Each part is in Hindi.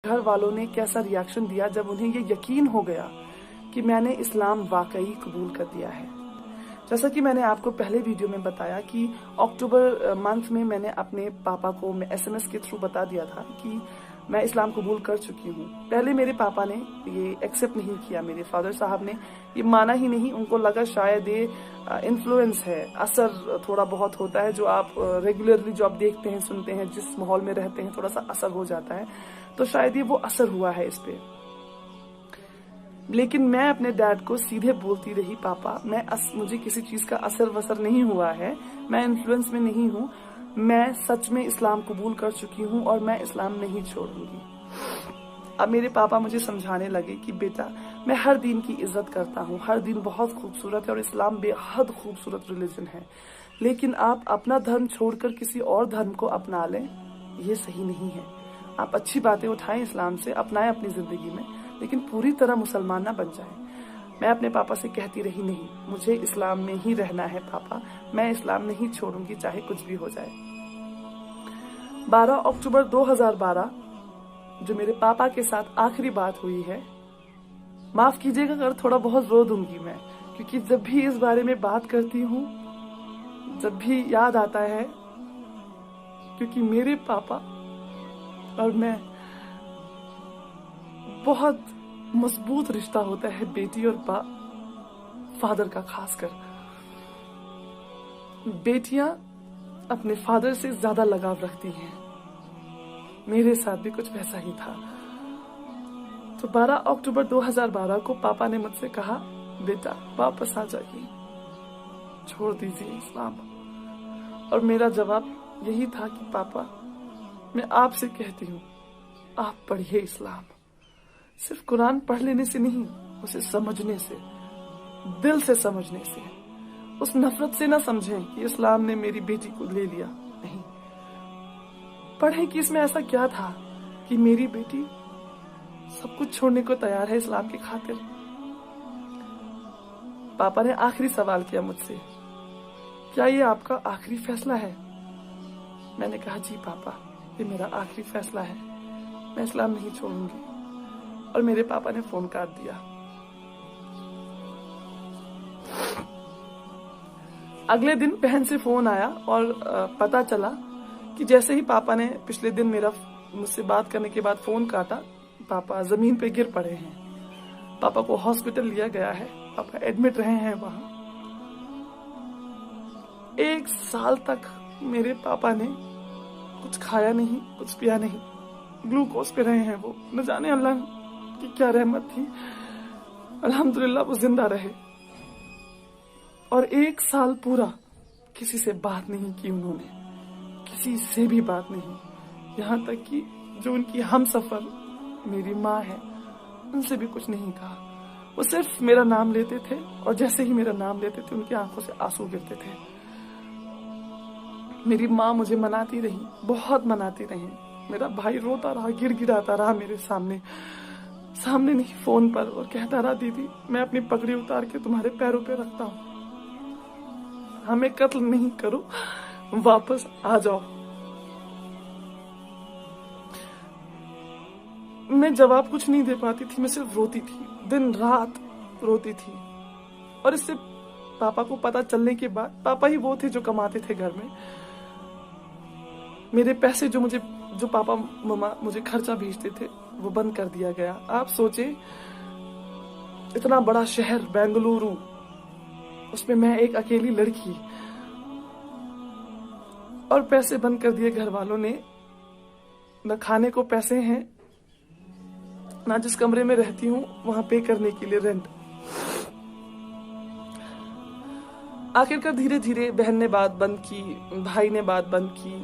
घर वालों ने कैसा रिएक्शन दिया जब उन्हें ये यकीन हो गया कि मैंने इस्लाम वाकई कबूल कर दिया है। जैसा कि मैंने आपको पहले वीडियो में बताया कि अक्टूबर मंथ में मैंने अपने पापा को SMS के थ्रू बता दिया था कि मैं इस्लाम कबूल कर चुकी हूँ। पहले मेरे पापा ने ये एक्सेप्ट नहीं किया, मेरे फादर साहब ने ये माना ही नहीं। उनको लगा शायद ये इन्फ्लुएंस है, असर थोड़ा बहुत होता है, जो आप रेगुलरली जो आप देखते हैं, सुनते हैं, जिस माहौल में रहते हैं थोड़ा सा असर हो जाता है, तो शायद ये वो असर हुआ है इस पे। लेकिन मैं अपने डैड को सीधे बोलती रही, पापा मुझे किसी चीज का असर वसर नहीं हुआ है, मैं इन्फ्लुएंस में नहीं हूँ, मैं सच में इस्लाम कबूल कर चुकी हूँ और मैं इस्लाम नहीं छोड़ूंगी। अब मेरे पापा मुझे समझाने लगे कि बेटा, मैं हर दिन की इज्जत करता हूँ, हर दिन बहुत खूबसूरत है और इस्लाम बेहद खूबसूरत रिलीजन है, लेकिन आप अपना धर्म छोड़कर किसी और धर्म को अपना लें, ये सही नहीं है। आप अच्छी बातें उठाएं इस्लाम से, अपनाएं अपनी जिंदगी में, लेकिन पूरी तरह मुसलमान ना बन जाएं। मैं अपने पापा से कहती रही, नहीं, मुझे इस्लाम में ही रहना है पापा, मैं इस्लाम नहीं छोड़ूंगी चाहे कुछ भी हो जाए। 12 अक्टूबर 2012 जो मेरे पापा के साथ आखिरी बात हुई है, माफ कीजिएगा अगर थोड़ा बहुत रो दूंगी मैं, क्योंकि जब भी इस बारे में बात करती हूँ, जब भी याद आता है, क्योंकि मेरे पापा और मैं बहुत मजबूत रिश्ता होता है बेटी और फादर का। खासकर बेटियां अपने फादर से ज्यादा लगाव रखती हैं, मेरे साथ भी कुछ वैसा ही था। तो 12 अक्टूबर 2012 को पापा ने मुझसे कहा, बेटा वापस आ जाइए, छोड़ दीजिए इस्लाम। और मेरा जवाब यही था कि पापा, मैं आपसे कहती हूँ, आप पढ़िए इस्लाम। सिर्फ कुरान पढ़ लेने से नहीं, उसे समझने से, दिल से समझने से। उस नफरत से ना समझें कि इस्लाम ने मेरी बेटी को ले लिया, नहीं, पढ़ें कि इसमें ऐसा क्या था कि मेरी बेटी सब कुछ छोड़ने को तैयार है इस्लाम की खातिर। पापा ने आखिरी सवाल किया मुझसे, क्या ये आपका आखिरी फैसला है? मैंने कहा, जी पापा, ये मेरा आखिरी फैसला है, मैं इस्लाम नहीं छोड़ूंगी। और मेरे पापा ने फोन काट दिया। अगले दिन बहन से फोन आया और पता चला कि जैसे ही पापा ने पिछले दिन मुझसे बात करने के बाद फोन काटा, पापा जमीन पे गिर पड़े हैं। पापा को हॉस्पिटल लिया गया है, पापा एडमिट रहे हैं वहां। 1 साल तक मेरे पापा ने कुछ खाया नहीं, कुछ पिया नहीं, ग्लूकोज पे रहे हैं वो। न जाने अल्लाह की क्या रहमत थी, अल्हम्दुलिल्लाह वो जिंदा रहे। और 1 साल पूरा किसी से बात नहीं की उन्होंने, किसी से भी बात नहीं। यहाँ तक कि जो उनकी हमसफर मेरी माँ है, उनसे भी कुछ नहीं कहा। वो सिर्फ मेरा नाम लेते थे और जैसे ही मेरा नाम लेते थे उनकी आंखों से आंसू गिरते थे। मेरी माँ मुझे मनाती रही, बहुत मनाती रही। मेरा भाई रोता रहा, गिड़गिड़ाता रहा मेरे सामने नहीं, फोन पर, और कहता रहा, दीदी मैं अपनी पगड़ी उतार के तुम्हारे पैरों पे रखता हूँ, हमें कत्ल नहीं करो, वापस आ जाओ। मैं जवाब कुछ नहीं दे पाती थी, मैं सिर्फ रोती थी, दिन रात रोती थी। और इससे पापा को पता चलने के बाद, पापा ही वो थे जो कमाते थे घर में, मेरे पैसे जो पापा मम्मा मुझे खर्चा भेजते थे वो बंद कर दिया गया। आप सोचे, इतना बड़ा शहर बेंगलुरु, उसमें मैं एक अकेली लड़की, और पैसे बंद कर दिए घर वालों ने। न खाने को पैसे हैं, ना जिस कमरे में रहती हूँ वहां पे करने के लिए रेंट। आखिरकार धीरे धीरे बहन ने बात बंद की, भाई ने बात बंद की।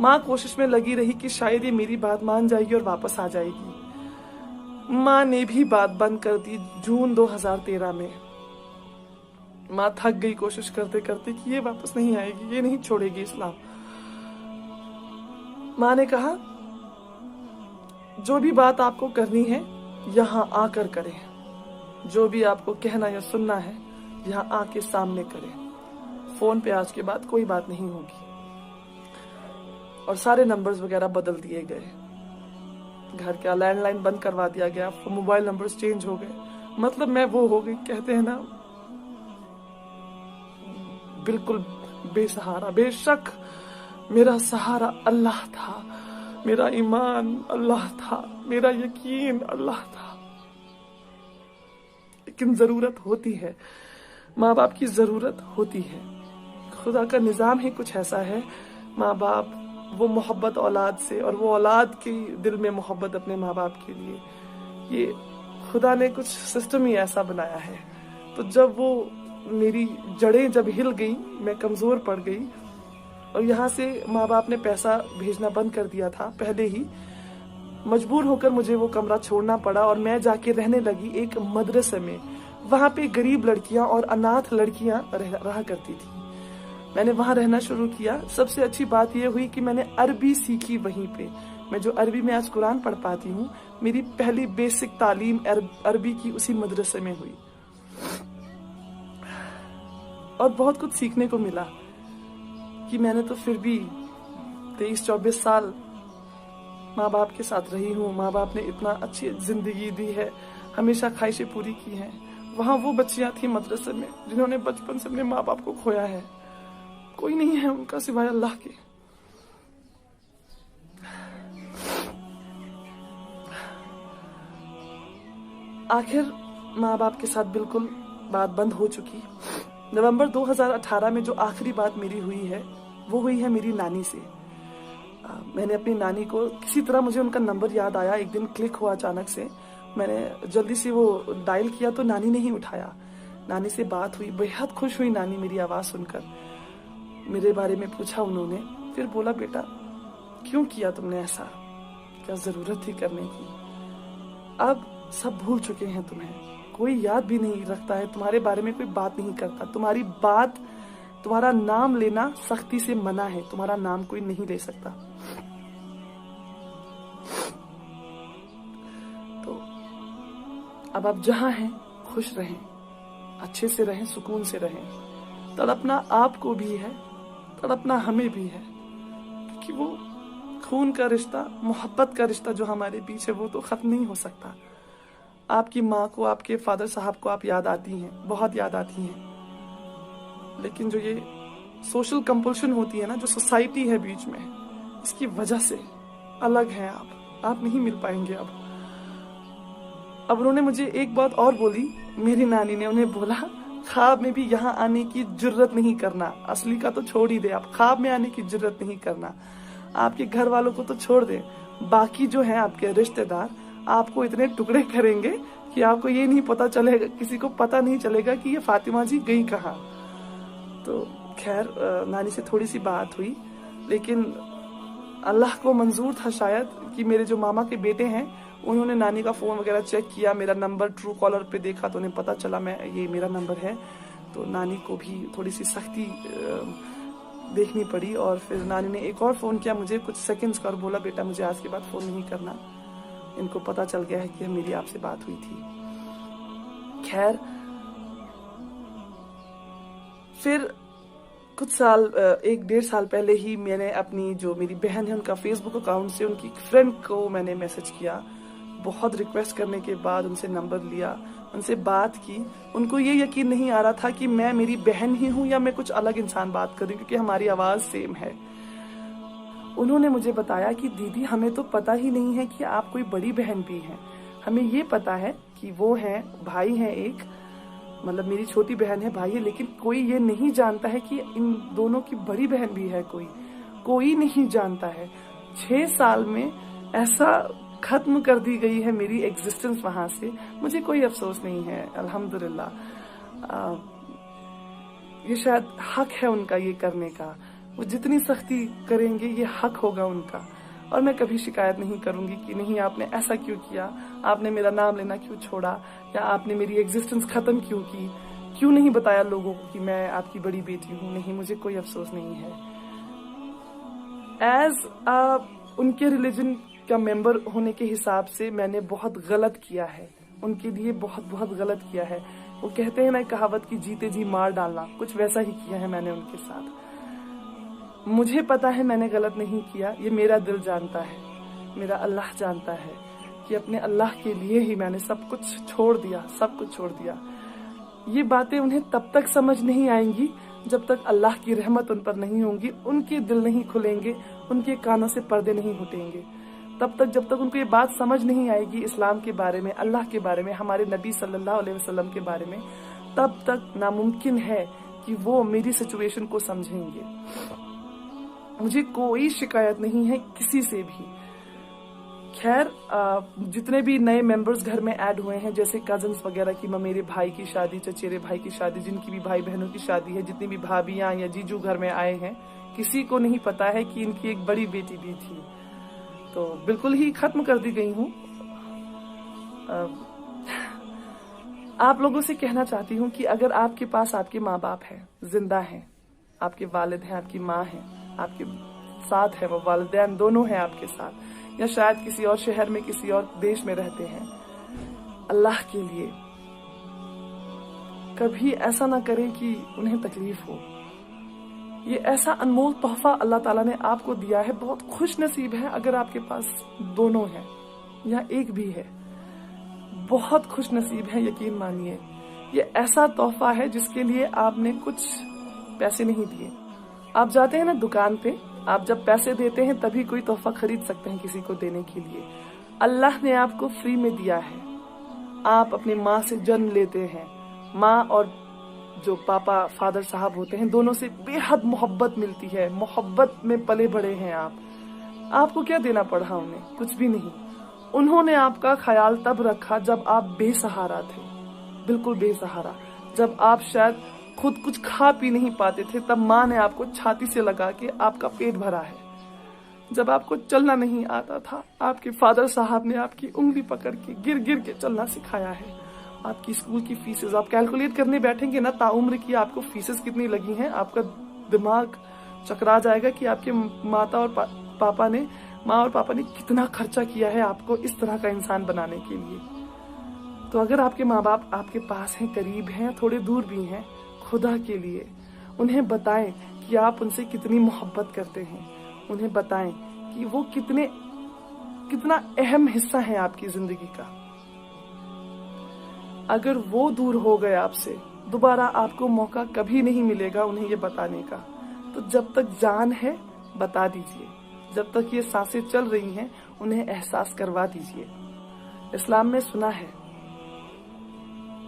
माँ कोशिश में लगी रही कि शायद ये मेरी बात मान जाएगी और वापस आ जाएगी। माँ ने भी बात बंद कर दी जून 2013 में। माँ थक गई कोशिश करते करते कि ये वापस नहीं आएगी, ये नहीं छोड़ेगी इस्लाम। माँ ने कहा, जो भी बात आपको करनी है यहाँ आकर करें, जो भी आपको कहना या सुनना है यहाँ आके सामने करें, फोन पे आज के बाद कोई बात नहीं होगी। और सारे नंबर्स वगैरह बदल दिए गए। घर का लैंडलाइन बंद करवा दिया गया, मोबाइल नंबर्स चेंज हो गए। मतलब मैं वो हो गई, कहते हैं ना, बिल्कुल बेसहारा। बेशक मेरा सहारा अल्लाह था, मेरा ईमान अल्लाह था, मेरा यकीन अल्लाह था। लेकिन जरूरत होती है, माँ बाप की जरूरत होती है। खुदा का निजाम ही कुछ ऐसा है, माँ बाप वो मोहब्बत औलाद से, और वो औलाद के दिल में मोहब्बत अपने माँ बाप के लिए, ये खुदा ने कुछ सिस्टम ही ऐसा बनाया है। तो जब वो मेरी जड़ें जब हिल गई, मैं कमजोर पड़ गई, और यहाँ से माँ बाप ने पैसा भेजना बंद कर दिया था पहले ही, मजबूर होकर मुझे वो कमरा छोड़ना पड़ा और मैं जाके रहने लगी एक मदरसे में। वहाँ पे गरीब लड़कियां और अनाथ लड़कियां रहा करती थी। मैंने वहाँ रहना शुरू किया। सबसे अच्छी बात यह हुई कि मैंने अरबी सीखी वहीं पे। मैं जो अरबी में आज कुरान पढ़ पाती हूँ, मेरी पहली बेसिक तालीम अरबी की उसी मदरसे में हुई, और बहुत कुछ सीखने को मिला कि मैंने तो फिर भी 23-24 साल माँ बाप के साथ रही हूँ। माँ बाप ने इतना अच्छी जिंदगी दी है, हमेशा ख्वाहिशें पूरी की हैं। वहाँ वो बच्चियां थी मदरसे में जिन्होंने बचपन से अपने माँ बाप को खोया है। कोई नहीं है उनका सिवाय अल्लाह के। आखिर माँ बाप के साथ बिल्कुल बात बंद हो चुकी। नवंबर 2018 में जो आखिरी बात मेरी हुई है, वो हुई है मेरी नानी से। मैंने अपनी नानी को किसी तरह, मुझे उनका नंबर याद आया, एक दिन क्लिक हुआ अचानक से। मैंने जल्दी से वो डायल किया तो नानी ने ही उठाया। नानी से बात हुई, बेहद खुश हुई नानी मेरी आवाज़ सुनकर। मेरे बारे में पूछा उन्होंने, फिर बोला, बेटा क्यों किया तुमने ऐसा, क्या ज़रूरत थी करने की? अब सब भूल चुके हैं तुम्हें, कोई याद भी नहीं रखता है, तुम्हारे बारे में कोई बात नहीं करता। तुम्हारा नाम लेना सख्ती से मना है, तुम्हारा नाम कोई नहीं ले सकता। तो अब आप जहां हैं खुश रहें, अच्छे से रहें, सुकून से रहें। तड़पना आपको भी है, तड़पना हमें भी है, क्योंकि वो खून का रिश्ता, मोहब्बत का रिश्ता जो हमारे बीच है, वो तो खत्म नहीं हो सकता। आपकी माँ को, आपके फादर साहब को आप याद आती हैं, बहुत याद आती हैं, लेकिन जो ये सोशल कंपल्शन होती है ना, जो सोसाइटी है बीच में, इसकी वजह से अलग हैं आप नहीं मिल पाएंगे अब उन्होंने मुझे एक बात और बोली, मेरी नानी ने उन्हें बोला, ख्वाब में भी यहाँ आने की जुर्रत नहीं करना। असली का तो छोड़ ही दे, आप ख्वाब में आने की जुर्रत नहीं करना। आपके घर वालों को तो छोड़ दे, बाकी जो है आपके रिश्तेदार आपको इतने टुकड़े करेंगे कि आपको ये नहीं पता चलेगा, किसी को पता नहीं चलेगा कि ये फातिमा जी गई कहाँ। तो खैर नानी से थोड़ी सी बात हुई, लेकिन अल्लाह को मंजूर था शायद कि मेरे जो मामा के बेटे हैं, उन्होंने नानी का फ़ोन वगैरह चेक किया, मेरा नंबर ट्रू कॉलर पे देखा तो उन्हें पता चला ये मेरा नंबर है। तो नानी को भी थोड़ी सी सख्ती देखनी पड़ी, और फिर नानी ने एक और फ़ोन किया मुझे कुछ सेकंड्स का और बोला, बेटा मुझे आज के बाद फ़ोन नहीं करना, इनको पता चल गया है कि मेरी आपसे बात हुई थी। खैर फिर कुछ साल, 1-1.5 साल पहले ही मैंने अपनी जो मेरी बहन है उनका फेसबुक अकाउंट से उनकी फ्रेंड को मैंने मैसेज किया। बहुत रिक्वेस्ट करने के बाद उनसे नंबर लिया, उनसे बात की। उनको ये यकीन नहीं आ रहा था कि मैं मेरी बहन ही हूँ या मैं कुछ अलग इंसान बात कर रही हूँ, क्योंकि हमारी आवाज़ सेम है। उन्होंने मुझे बताया कि दीदी हमें तो पता ही नहीं है कि आप कोई बड़ी बहन भी हैं। हमें ये पता है कि वो हैं, भाई हैं एक, मतलब मेरी छोटी बहन है, भाई है, लेकिन कोई ये नहीं जानता है कि इन दोनों की बड़ी बहन भी है। कोई नहीं जानता है। 6 साल में ऐसा खत्म कर दी गई है मेरी एग्जिस्टेंस वहां से। मुझे कोई अफसोस नहीं है, अल्हम्दुलिल्लाह। ये शायद हक है उनका ये करने का। वो जितनी सख्ती करेंगे ये हक होगा उनका, और मैं कभी शिकायत नहीं करूंगी कि नहीं आपने ऐसा क्यों किया, आपने मेरा नाम लेना क्यों छोड़ा, या आपने मेरी एग्जिस्टेंस खत्म क्यों की, क्यों नहीं बताया लोगों को कि मैं आपकी बड़ी बेटी हूँ। नहीं, मुझे कोई अफसोस नहीं है। एज उनके रिलीजन का मेंबर होने के हिसाब से मैंने बहुत गलत किया है, उनके लिए बहुत गलत किया है। वो कहते हैं ना कहावत की, जीते जी मार डालना, कुछ वैसा ही किया है मैंने उनके साथ। मुझे पता है मैंने गलत नहीं किया, ये मेरा दिल जानता है। मेरा अल्लाह जानता है कि अपने अल्लाह के लिए ही मैंने सब कुछ छोड़ दिया, सब कुछ छोड़ दिया। ये बातें उन्हें तब तक समझ नहीं आएंगी जब तक अल्लाह की रहमत उन पर नहीं होगी, उनके दिल नहीं खुलेंगे, उनके कानों से पर्दे नहीं हटेंगे। तब तक जब तक उनको ये बात समझ नहीं आएगी इस्लाम के बारे में, अल्लाह के बारे में, हमारे नबी सल्लल्लाहु अलैहि वसल्लम के बारे में, तब तक नामुमकिन है कि वो मेरी सिचुएशन को समझेंगे। मुझे कोई शिकायत नहीं है किसी से भी। खैर, जितने भी नए मेंबर्स घर में ऐड हुए हैं, जैसे कजन्स वगैरह की, मेरे भाई की शादी, चचेरे भाई की शादी, जिनकी भी भाई बहनों की शादी है, जितनी भी भाभियां या जीजू घर में आए हैं, किसी को नहीं पता है कि इनकी एक बड़ी बेटी भी थी। तो बिल्कुल ही खत्म कर दी गई हूँ। आप लोगों से कहना चाहती हूँ कि अगर आपके पास आपके माँ बाप हैं, जिंदा हैं, आपके वालिद हैं, आपकी माँ है, आपके साथ है, वो वालिदैन दोनों हैं आपके साथ, या शायद किसी और शहर में, किसी और देश में रहते हैं, अल्लाह के लिए कभी ऐसा ना करें कि उन्हें तकलीफ हो। ये ऐसा अनमोल तोहफा अल्लाह ताला ने आपको दिया है। बहुत खुश नसीब है अगर आपके पास दोनों हैं या एक भी है, बहुत खुश नसीब है, यकीन मानिए। ये ऐसा तोहफा है जिसके लिए आपने कुछ पैसे नहीं दिए। आप जाते हैं ना दुकान पे, आप जब पैसे देते हैं तभी कोई तोहफा खरीद सकते हैं किसी को देने के लिए। अल्लाह ने आपको फ्री में दिया है। आप अपनी माँ से जन्म लेते हैं, माँ और जो पापा फादर साहब होते हैं, दोनों से बेहद मोहब्बत मिलती है, मोहब्बत में पले बड़े हैं आप। आपको क्या देना पड़ा उन्हें? कुछ भी नहीं। उन्होंने आपका ख्याल तब रखा जब आप बेसहारा थे, बिल्कुल बेसहारा। जब आप शायद खुद कुछ खा पी नहीं पाते थे, तब माँ ने आपको छाती से लगा के आपका पेट भरा है। जब आपको चलना नहीं आता था, आपके फादर साहब ने आपकी उंगली पकड़ के गिर गिर के चलना सिखाया है। आपकी स्कूल की फीसेस आप कैलकुलेट करने बैठेंगे ना, ताउम्र की आपको फीसेस कितनी लगी हैं, आपका दिमाग चकरा जाएगा कि आपके माँ और पापा ने कितना खर्चा किया है आपको इस तरह का इंसान बनाने के लिए। तो अगर आपके माँ बाप आपके पास हैं, करीब हैं, थोड़े दूर भी हैं, खुदा के लिए उन्हें बताएं कि आप उनसे कितनी मोहब्बत करते हैं। उन्हें बताएं कि वो कितना अहम हिस्सा है आपकी जिंदगी का। अगर वो दूर हो गए आपसे, दोबारा आपको मौका कभी नहीं मिलेगा उन्हें ये बताने का। तो जब तक जान है बता दीजिए, जब तक ये सांसें चल रही हैं उन्हें एहसास करवा दीजिए। इस्लाम में सुना है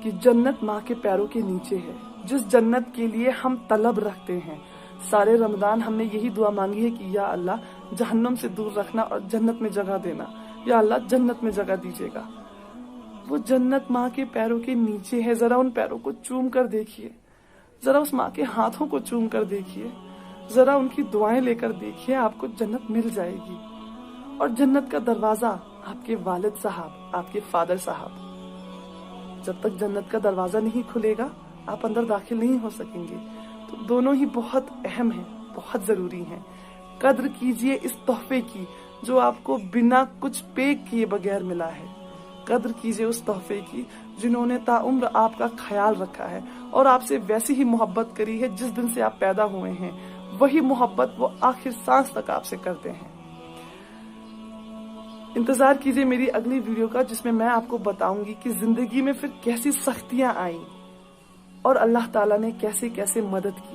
कि जन्नत माँ के पैरों के नीचे है, जिस जन्नत के लिए हम तलब रखते हैं। सारे रमजान हमने यही दुआ मांगी है कि या अल्लाह जहन्नम से दूर रखना और जन्नत में जगह देना, या अल्लाह जन्नत में जगह दीजिएगा। वो जन्नत माँ के पैरों के नीचे है। जरा उन पैरों को चूम कर देखिए, जरा उस माँ के हाथों को चूम कर देखिए, जरा उनकी दुआएं लेकर देखिए, आपको जन्नत मिल जाएगी। और जन्नत का दरवाजा आपके वालिद साहब, आपके फादर साहब। जब तक जन्नत का दरवाजा नहीं खुलेगा आप अंदर दाखिल नहीं हो सकेंगे। तो दोनों ही बहुत अहम है, बहुत जरूरी है। कद्र कीजिए इस तोहफे की जो आपको बिना कुछ पे किए बगैर मिला है। कद्र कीजिए उस तोहफे की जिन्होंने ताउम्र आपका ख्याल रखा है और आपसे वैसी ही मोहब्बत करी है जिस दिन से आप पैदा हुए हैं। वही मोहब्बत वो आखिर सांस तक आपसे करते हैं। इंतजार कीजिए मेरी अगली वीडियो का, जिसमें मैं आपको बताऊंगी कि जिंदगी में फिर कैसी सख्तियां आई और अल्लाह ताला ने कैसे कैसे मदद की।